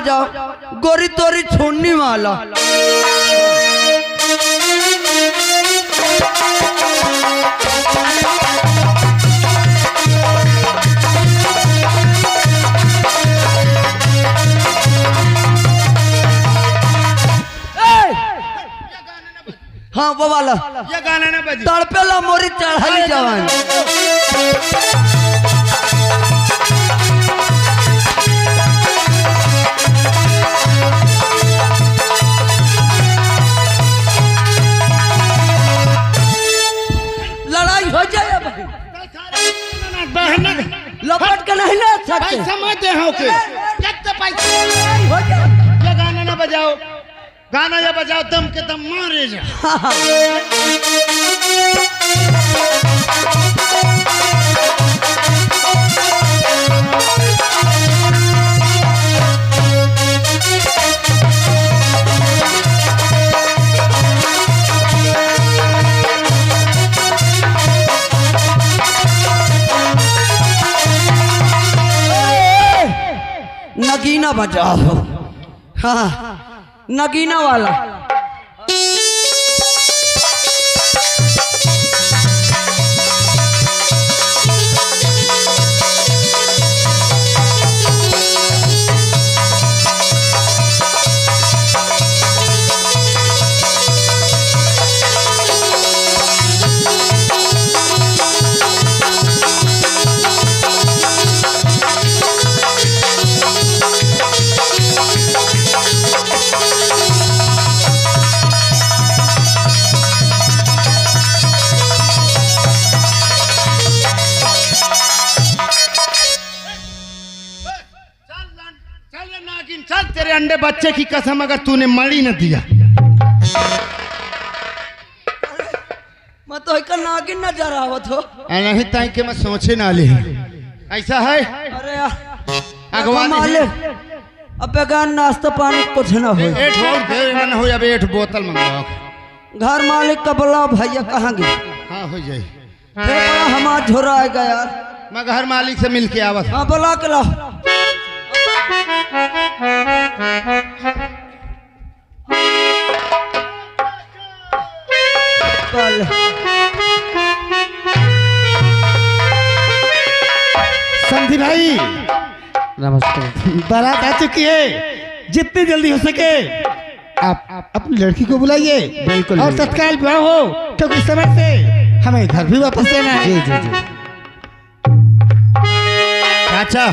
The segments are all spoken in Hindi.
बजाओ गोरी तोरी छोड़ने वाला। हाँ वो वाला ये गाना ना बजे तड़पेला मोरी चढ़ाई जवान। लड़ाई हो जाए बहन लपट के नहीं ले सकते। पैसा मत दे हो के कितने पैसे हो जाए। ये गाना ना बजाओ, गाना ये बजाओ दम के दम मारे जा। नगीना बजाओ। हाँ नगीना वाला। चल तेरे अंडे बच्चे की कसम अगर तूने मड़ी न दिया मैं तो एक नागिन नजर आवत हो। नहीं ताई के मैं सोचे ना ले ऐसा है। अरे यार अगवा अब बेगान नाश्ता पानी कुछ ना हो। एठ और देर न हो अब एठ बोतल मंगवाओ। घर मालिक का बोला भैया कहाँ गए। हाँ हो जाए फिर बड़ा हमारा झोरा आएगा यार। मैं घर मालिक से मिल के आवत। हाँ बोला के ला। समझी भाई नमस्ते। बारात आ चुकी है, जितनी जल्दी हो सके आप अपनी लड़की को बुलाइए। बिल्कुल और तत्काल विवाह हो, क्योंकि समय से हमें घर भी वापस देना है। जी जी जी। अच्छा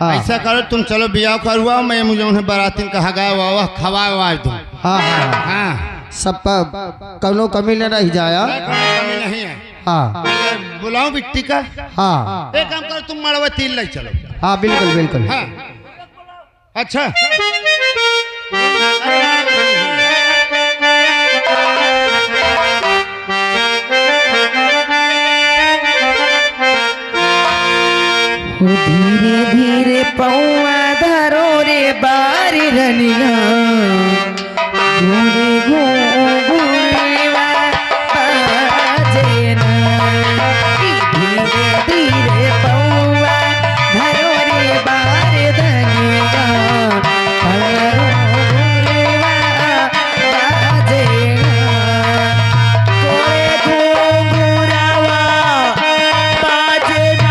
ऐसा करो तुम चलो बियाह करवाओ, मैं मुझे उन्हें बारातीन कहा गया खवा दूँ। हाँ हाँ हाँ सब कौनो कमी न रह जाया। कमी नहीं है। हाँ बुलाओ बिट्टी का। हाँ एक काम करो तुम मड़वा तीन ले चलो। हाँ बिल्कुल बिल्कुल। हाँ अच्छा धीरे धीरे पौआ धरो रे बारी रनिया घूरे घूरेवा बाजे ना। धीरे धीरे पौआ धरो रे बारी रनिया घूरेवा बाजे ना। कोरे घूरावा बाजे ना।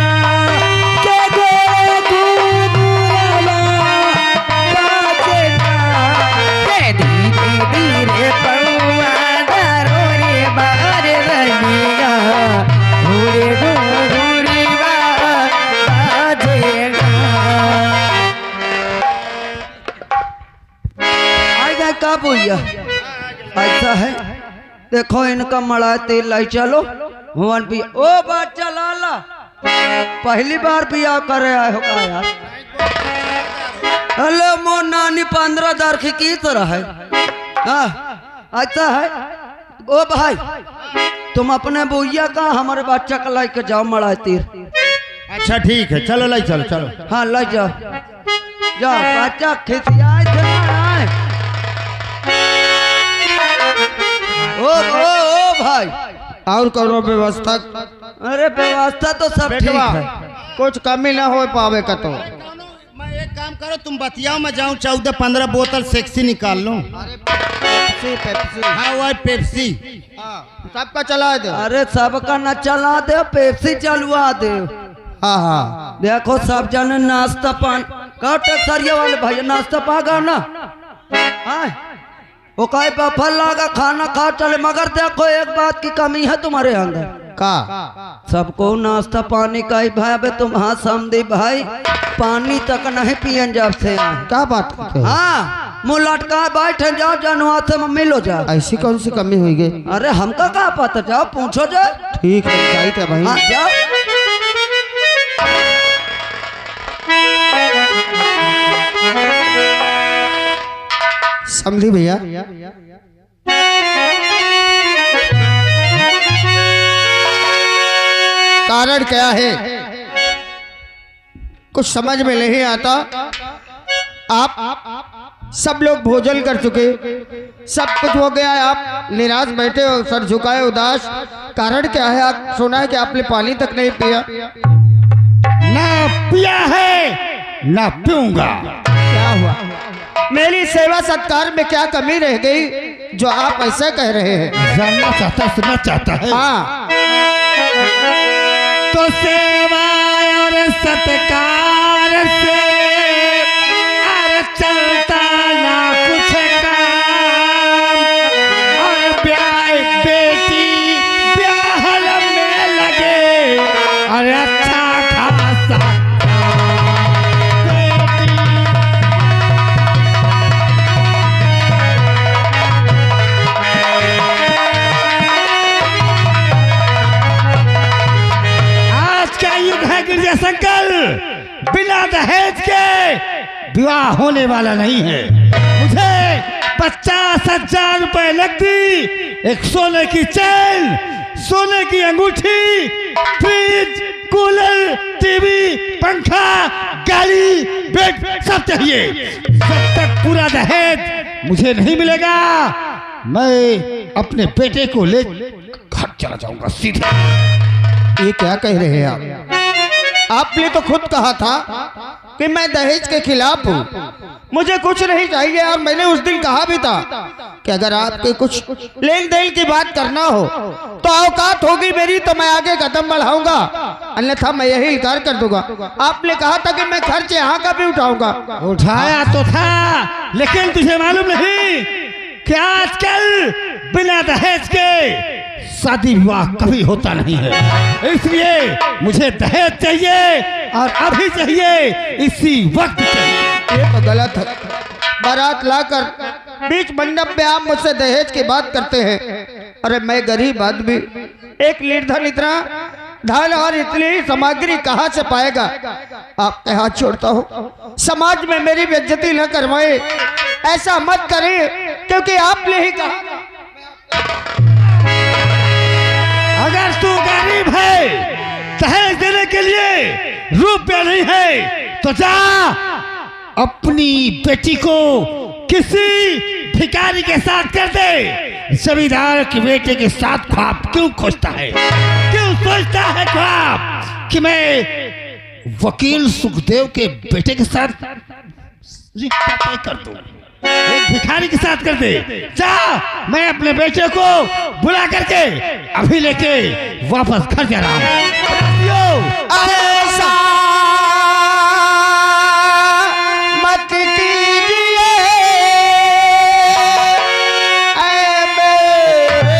का भैया ऐसा है देखो इनका मड़ा तेल लाई चलो भवन भी ओ बच्चा लाला पहली बार बियाह करे आए हो का यार। हेलो मोर नानी 15,000 की तरह है। हाँ ऐसा है ओ भाई तुम अपने बुइया का हमारे बच्चा का लाई के जाओ मड़ा तीर। अच्छा ठीक है चलो लाई चलो चलो। हाँ लाई जाओ जाओ बच्चा खिसियाए थे ना। ओ भाई और करो व्यवस्था। अरे व्यवस्था तो सब ठीक है, कुछ कमी ना हो पावे का। तो मैं एक काम कर करो तुम बतियाओ, मैं जाऊँ 14-15 बोतल सेक्सी निकाल लूँ। पेप्सी हाँ वो पेप्सी सबका चला दो। अरे सबका न चला दे, पेप्सी चलवा दे। हाँ हाँ देखो सब जन नाश्ता पान का टक्सरिया वाले भैया नाश्ता पागा ना। हाँ वो कहे बफल लागा खाना खा चले, मगर देखो एक बात की कमी है तुम्हारे अंदर का सबको नाश्ता पानी का ही भाई। अबे तुम हाँ समझी भाई, पानी तक नहीं पियन जब से आए। क्या बात करते हो? हाँ मुँह लटका बैठे जाओ जनवा से मिलो जाओ। ऐसी कौन सी कमी हुई गई? अरे हमका कहा पता, जाओ पूछो जाओ। ठीक है चाहिए था भाई। हाँ जाओ। समझी भैया, कारण क्या है कुछ समझ में नहीं आता। आप सब लोग भोजन कर चुके, सब कुछ हो गया है, आप निराश बैठे हो, सर झुकाए उदास। कारण क्या है? आप सुना है कि आपने पानी तक नहीं पिया। ना पिया है ना पीऊंगा। क्या हुआ? मेरी सेवा सत्कार में क्या कमी रह गई जो आप ऐसा कह रहे हैं? जानना चाहता, सुनना चाहता है। हाँ तो सेवा और सत्कार से अरे चलता ना कुछ काम, और ब्याह बेटी ब्याहल में लगे और अच्छा खासा गिरजा शंकर बिना दहेज के विवाह होने वाला नहीं है। मुझे 50,000 रुपए लगती, एक सोने की चैन, सोने की अंगूठी, फ्रिज, कूलर, टीवी, पंखा, गाड़ी, बेड सब चाहिए। जब तक पूरा दहेज मुझे नहीं मिलेगा मैं अपने बेटे को ले घर चला जाऊंगा सीधे। ये क्या कह रहे हैं आप? आपने तो खुद कहा था कि मैं दहेज के खिलाफ हूँ, मुझे कुछ नहीं चाहिए। और मैंने उस दिन कहा भी था कि अगर आपके कुछ लेन देन की बात करना हो तो औकात होगी मेरी तो मैं आगे कदम बढ़ाऊंगा, अन्यथा मैं यही इनकार कर दूंगा। आपने कहा था कि मैं खर्च यहाँ का भी उठाऊंगा। उठाया तो था, लेकिन तुझे मालूम नहीं कि आजकल बिना दहेज के शादी विवाह कभी होता नहीं है। इसलिए मुझे दहेज चाहिए और अभी चाहिए, इसी वक्त चाहिए। ये तो गलत है। बारात लाकर बीच मंडप में आप मुझसे दहेज की बात करते हैं। अरे मैं गरीब आदमी, एक निर्धन इतना धन और इतनी सामग्री कहाँ से पाएगा? आपके हाथ छोड़ता हूँ, समाज में मेरी बेइज्जती न करवाए, ऐसा मत करें, क्योंकि आपने ही कहा। अगर तू गरीब है, दहेज देने के लिए रुपया नहीं है, तो जा अपनी बेटी को किसी भिखारी के साथ कर दे। जमींदार के बेटे के साथ ख्वाब क्यों खोजता है? क्यों सोचता है ख्वाब कि मैं वकील सुखदेव के बेटे के साथ रिश्ता तय कर दूं? एक भिखारी के साथ कर दे। जा, मैं अपने बेटे को बुला करके अभी लेके वापस घर जा रहा हूँ। ऐसा मत कीजिए ऐ मेरे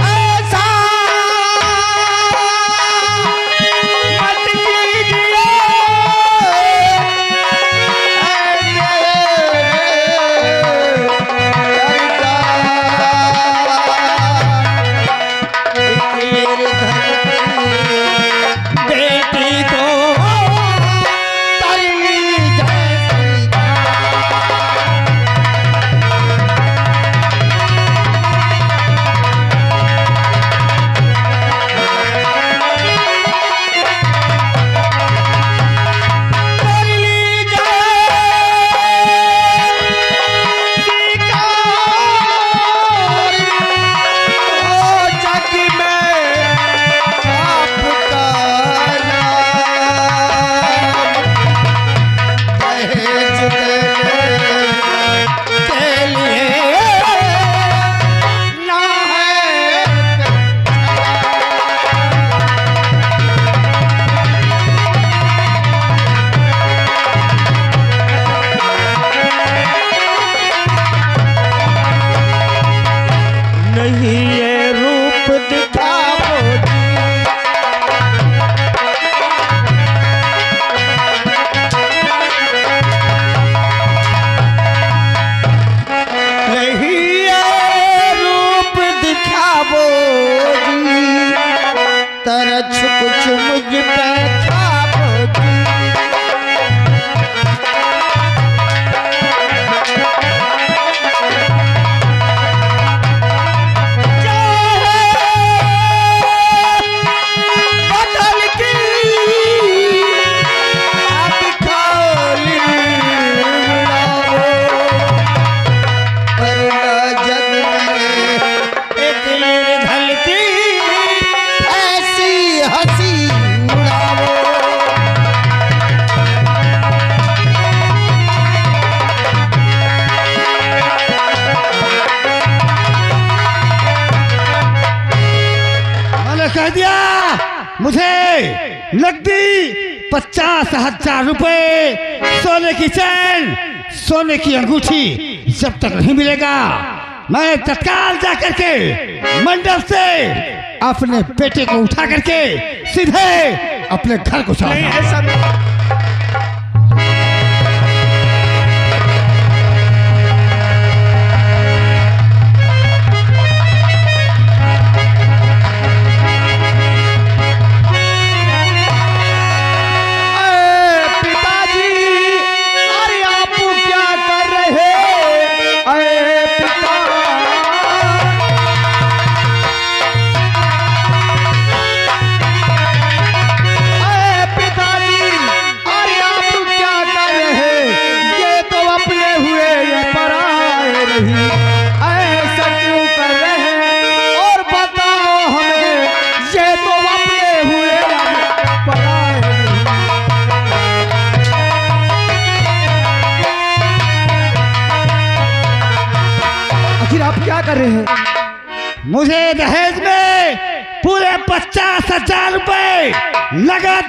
ऐसा मत कीजिए नहीं ये रूप दिखाओ जी। नहीं ये रूप दिखाओ जी, तरछ कुछ मुझ पे खाओ जी। कह दिया मुझे नकदी 50,000 रुपए, सोने की चैन, सोने की अंगूठी जब तक नहीं मिलेगा मैं तत्काल जाकर के मंडल से अपने बेटे को उठा करके सीधे अपने घर को चला जाऊंगा। क्या कर रहे हैं? मुझे दहेज में पूरे 50,000 रुपए नगद,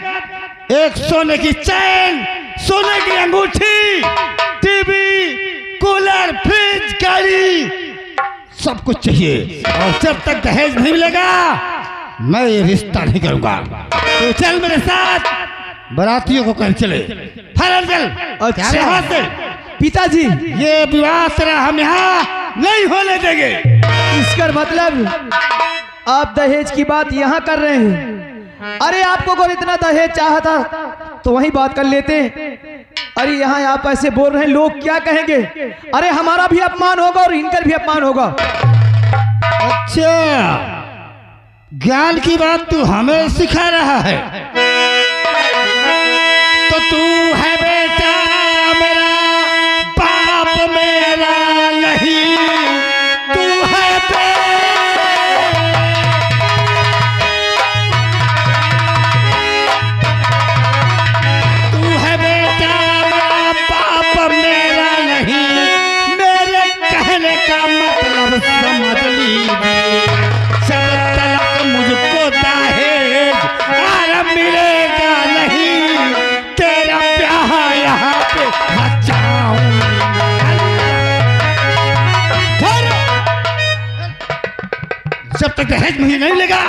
एक सोने की चैन, सोने की अंगूठी, टीवी, कूलर, फ्रिज, गाड़ी, सब कुछ चाहिए। और जब तक दहेज नहीं मिलेगा मैं ये रिश्ता नहीं करूंगा। तो चल मेरे साथ, बारातियों को कहीं चले। फरल चल। अच्छा पिताजी, ये विवाह तेरा हम यहाँ नहीं होने देंगे। इसका मतलब आप दहेज की बात यहाँ कर रहे हैं? अरे आपको अगर इतना दहेज चाहता तो वहीं बात कर लेते। अरे यहाँ आप ऐसे बोल रहे हैं, लोग क्या कहेंगे? अरे हमारा भी अपमान होगा और इनका भी अपमान होगा। अच्छा, ज्ञान की बात तू हमें सिखा रहा है? तो तू है बेटा मेरा, बाप मेरा नहीं, तू है बेटा मेरा, बाप मेरा नहीं। मेरे कहने का मतलब समझ लीजिए, जब तक मुझको दहेज आराम मिलेगा नहीं, तेरा प्यार यहाँ पे बचाऊंगा। जब तक दहेज मुझे नहीं मिलेगा,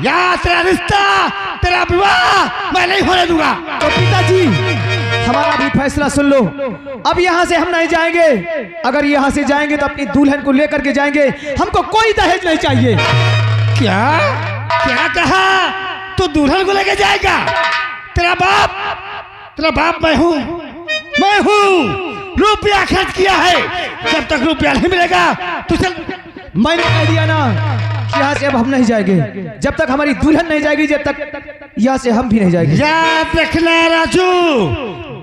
यहाँ तेरा रिश्ता, तेरा विवाह मैं नहीं होने दूंगा। तो पिताजी हमारा भी फैसला सुन लो। अब यहाँ से हम नहीं जाएंगे। अगर यहाँ से जाएंगे तो अपनी दुल्हन को लेकर के जाएंगे। हमको कोई दहेज नहीं चाहिए। क्या क्या कहा? तू दुल्हन को लेके जाएगा? तेरा बाप मैं हूँ, मैं हूँ। रुपया खर्च किया है, जब तक रुपया नहीं मिलेगा तू चल। मैंने कह दिया ना कि यहाँ से अब हम नहीं जाएंगे। जब तक हमारी दुल्हन नहीं जाएगी, जब तक यहाँ से हम भी नहीं जाएंगे। याद रखना राजू,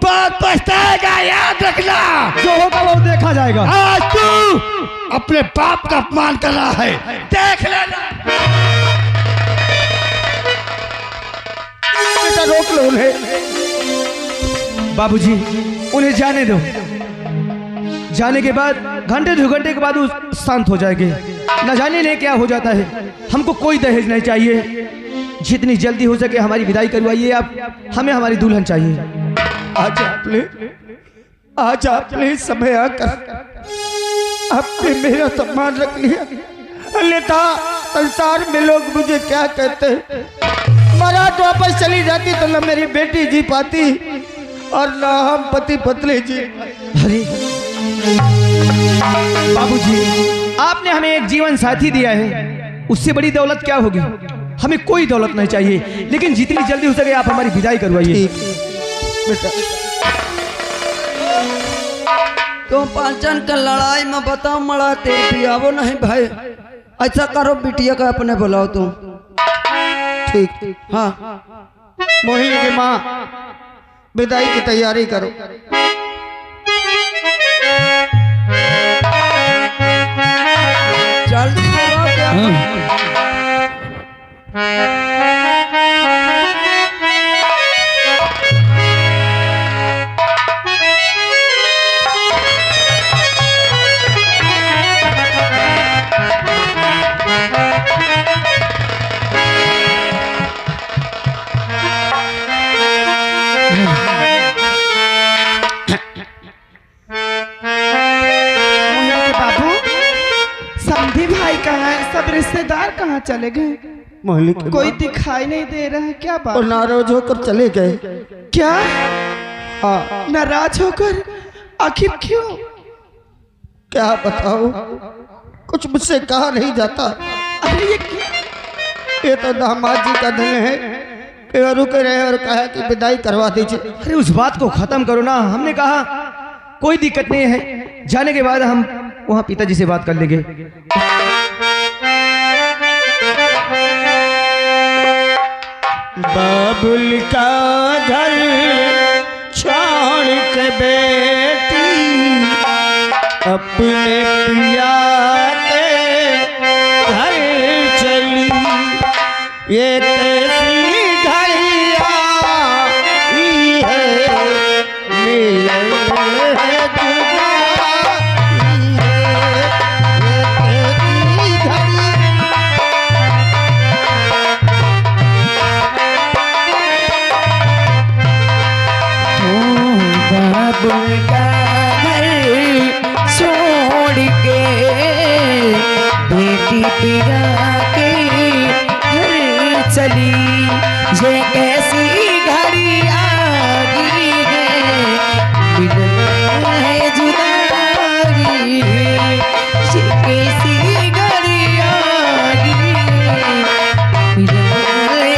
बहुत पछताएगा, याद रखना। जो होगा वो देखा जाएगा। आज तू अपने बाप का अपमान कर रहा है, देख लेना। रोक लो उन्हें। बाबूजी उन्हें जाने दो। जाने के बाद घंटे 2 घंटे के बाद वो शांत हो जाएंगे। न जाने ले क्या हो जाता है। हमको कोई दहेज नहीं चाहिए। जितनी जल्दी हो सके हमारी विदाई करवाइए आप। हमें हमारी दुल्हन चाहिए। आज आपने समय आकर आपने मेरा सम्मान रख लिया। अन्यथा संसार में लोग मुझे क्या कहते हैं। बारात वापस चली जाती तो न मेरी बेटी जी पाती और न हम पति पत्नी जी। अरे बाबूजी, आपने हमें एक जीवन साथी दिया है, उससे बड़ी दौलत क्या होगी। हमें कोई दौलत नहीं चाहिए, लेकिन जितनी जल्दी हो सके आप हमारी विदाई करवाइए। बेटा तुम पांचन के लड़ाई में बताओ मड़ा तेरे पियावो नहीं भाई। ऐसा करो बिटिया का अपने बुलाओ तुम। ठीक। हाँ मोहिनी की माँ विदाई की तैयारी करो। चल सब रिश्तेदार कहाँ चले गए? मोहिनी की कोई माँ दिखाई नहीं दे रहा है, क्या बात? और नाराज होकर चले गए। क्या हाँ नाराज होकर? आखिर क्यों? क्या बताओ, कुछ मुझसे कहा नहीं जाता। अरे ये क्या? ये तो दामाद जी का दिल है कि रुके रहे और कहा कि विदाई करवा दीजिए। अरे उस बात को खत्म करो ना। हमने कहा कोई दिक्कत नहीं है, जाने के बाद हम वहाँ पिताजी से बात कर लेंगे। बाबुल का घर छोड़ के बेटी अपने पिया के घर चली, ये कैसी घड़िया है मिले है जुदाई है, ये कैसी घड़ी। बाबुल का घर छोड़ के बेटी पिया के घर चली, ये कैसी घड़ी आ गई है मिलना है जुदाई है, ये कैसी घड़ी आ गई है मिलना है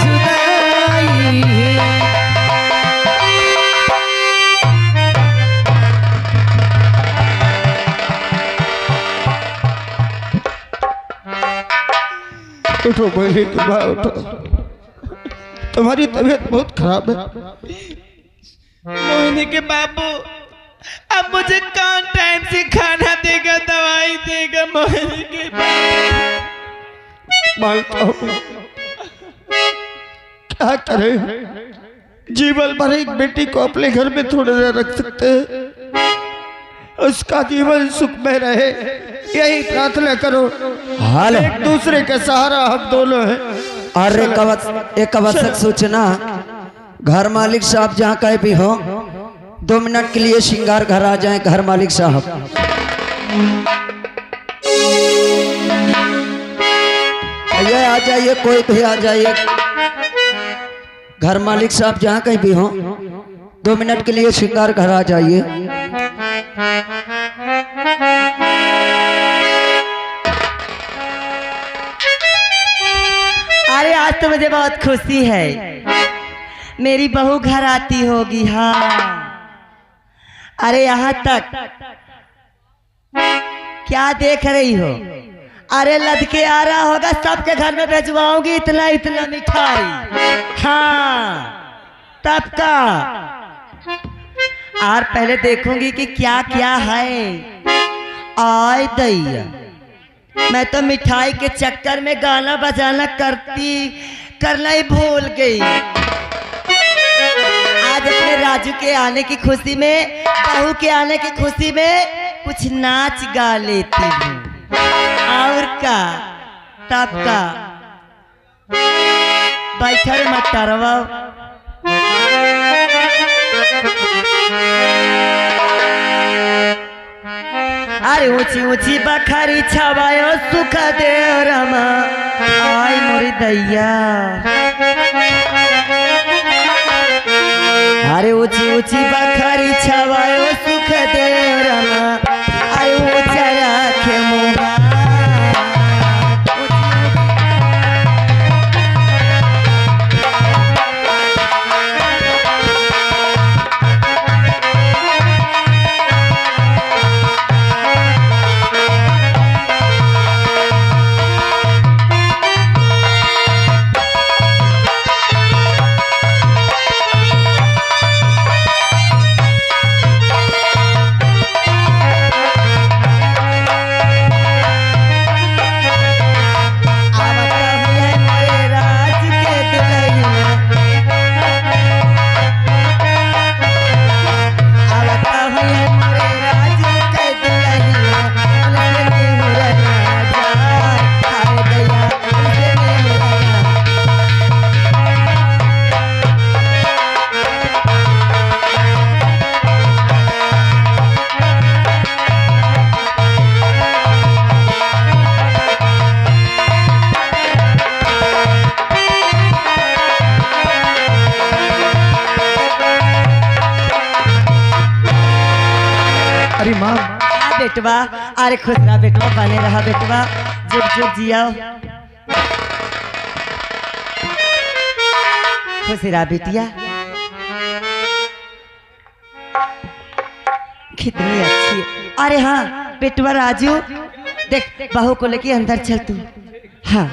जुदाई है। उठो मोहिनी की माँ उठो, तुम्हारी तबीयत बहुत खराब है। मोहिनी के बाबू, अब मुझे कौन टाइम से खाना देगा, दवाई देगा? मोहिनी के बाबू मानता हूँ, क्या करें, जीवन भर एक बेटी को अपने घर में थोड़े न रख सकते हैं। उसका जीवन सुख में रहे यही प्रार्थना करो। हाल एक दूसरे के सहारा हम दोनों हैं। और एक आवश्यक सूचना, घर मालिक साहब जहाँ कहीं भी हो 2 मिनट के लिए श्रृंगार घर आ जाएं। घर मालिक साहब ये आ जाइए, कोई भी आ जाइए। घर मालिक साहब जहाँ कहीं भी हो 2 मिनट के लिए श्रृंगार घर आ जाइए। अरे आज तो मुझे बहुत खुशी है, मेरी बहू घर आती होगी। हाँ, अरे यहाँ तक क्या देख रही हो? अरे लदके आ रहा होगा, सबके घर में भेजवाऊंगी इतना इतना मिठाई। हाँ तब का, और पहले देखूंगी कि क्या क्या है। आय दैया, मैं तो मिठाई के चक्कर में गाना बजाना करना ही भूल गई। आज अपने राजू के आने की खुशी में, बहू के आने की खुशी में कुछ नाच गा लेती हूँ। और का तब का, बैठे मत तरवा। अरे ऊंची ऊंची बखारी छवायो सुख दे रमा आई मोरी दैया अरे ऊंची ऊंची बखारी छवायो सुख दे रमा अरे ऊंचा राखे मुहा अरे माँ बेटवा अरे खुश रहा बेटवा बने रहा बेटवा जुग जुग जियाओ खुश रहा बेटिया कितनी अच्छी है। अरे हाँ बेटवा राजू देख बहू को लेके अंदर चल तू हाँ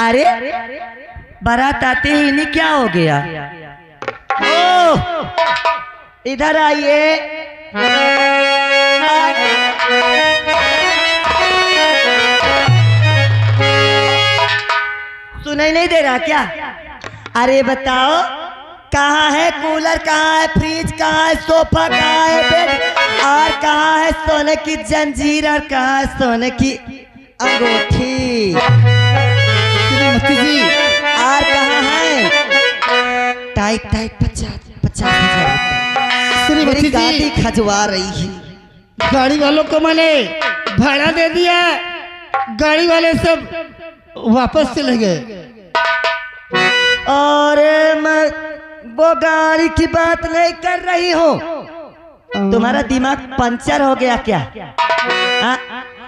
अरे बारात आते ही नहीं क्या हो गया ओ इधर आइए सुनाई नहीं दे रहा क्या अरे बताओ कहाँ है कूलर कहाँ है फ्रिज कहाँ है सोफा कहाँ है बेड और कहाँ है सोने की जंजीर और कहाँ है सोने की अंगूठी श्रीमती जी और कहाँ है टाइट टाइट 50,000 श्रीमती गाड़ी जी खजवा रही है गाड़ी वालों को मैंने भाड़ा दे दिया गाड़ी वाले सब वापस चले गए और मैं वो गाड़ी की बात नहीं कर रही हूँ तुम्हारा दिमाग पंचर हो गया क्या आ?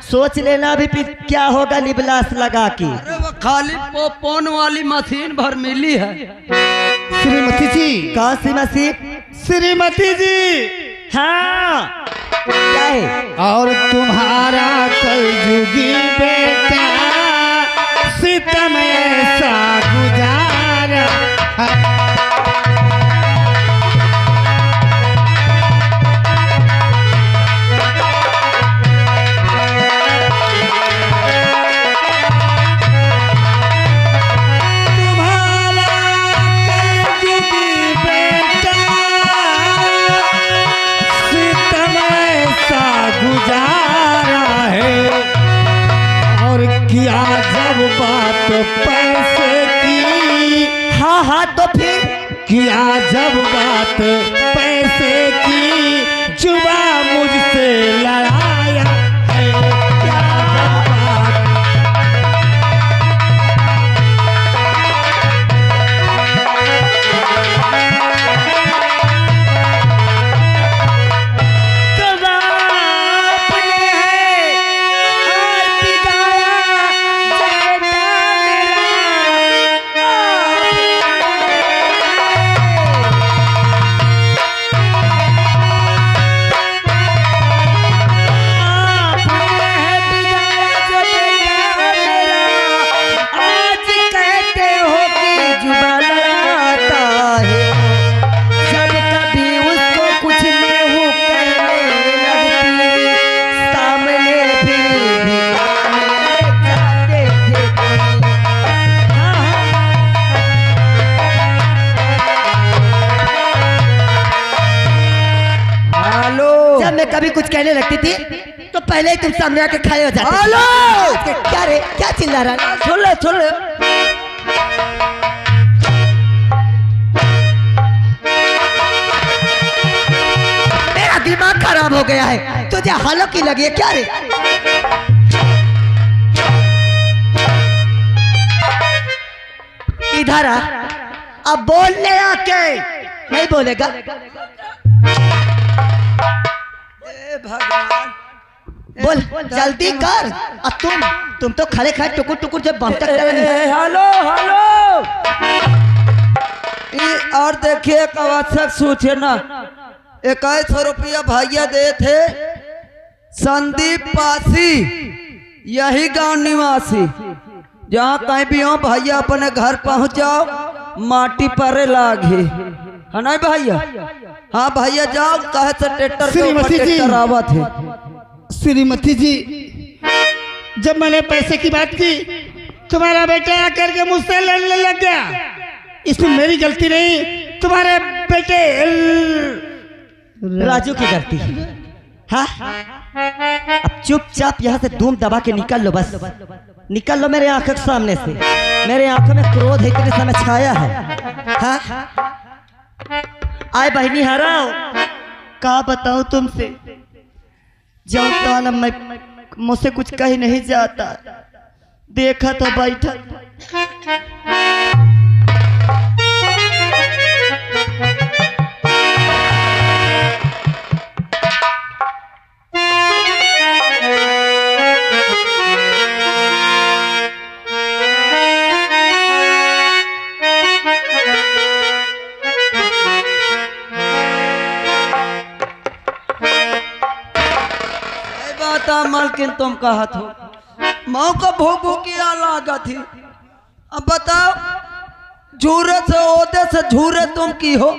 सोच लेना भी फिर क्या होगा निबलास लगा के अरे वो खाली पोपन वाली मशीन भर मिली है श्रीमती जी कौन सी मसीह श्रीमती जी हाँ क्या है और तुम्हारा कलयुगी बेटा सितम ऐसा गुजारा किया जब बात पैसे की हाँ हाँ तो फिर किया जब बात पैसे की जुबा मुझसे लड़ाया है क्या जब बात कभी कुछ कहने लगती थी तो पहले ही तुम सामने आके खड़े हो जाते। हेलो क्या रे, क्या चिल्ला रहा है? छोड़ ले मेरा दिमाग खराब हो गया है, तुझे हालों की लगी है क्या रे? इधर आ, अब बोलने आके नहीं बोलेगा। ए भगवान बोल जल्दी कर। अब तुम तो खड़े खड़े टुकुर टुकुर जब बम तक हेलो और देखिए एक आवश्यक सूचना, 2100 रुपया भैया दे थे संदीप पासी, यही गांव निवासी। जहाँ कहीं भी हो भैया अपने घर पहुँच जाओ, माटी परे लागे है ना भैया? हाँ भैया जाओ, कहे से ट्रैक्टर के ऊपर ट्रैक्टर आवत है। श्रीमती जी, जब मैंने पैसे की बात की तुम्हारा बेटा आकर के मुझसे लड़ने लग गया। इसमें मेरी गलती नहीं, तुम्हारे बेटे राजू की गलती। हाँ, अब चुपचाप यहाँ से धूम दबा के निकल लो, बस निकल लो मेरे आंखों के सामने से। मेरे आंखों में क्रोध इतने समय छाया है। हाँ, आए बहनी हराओ, क्या बताऊं तुमसे, जब ताना मैं मुझसे कुछ कही नहीं जाता। देखा तो बैठा मालकिन तुम कहा थो माँ को भूख भूखिया लागा थी। अब बताओ, झूरे से ओदे से झूरे तुम की हो,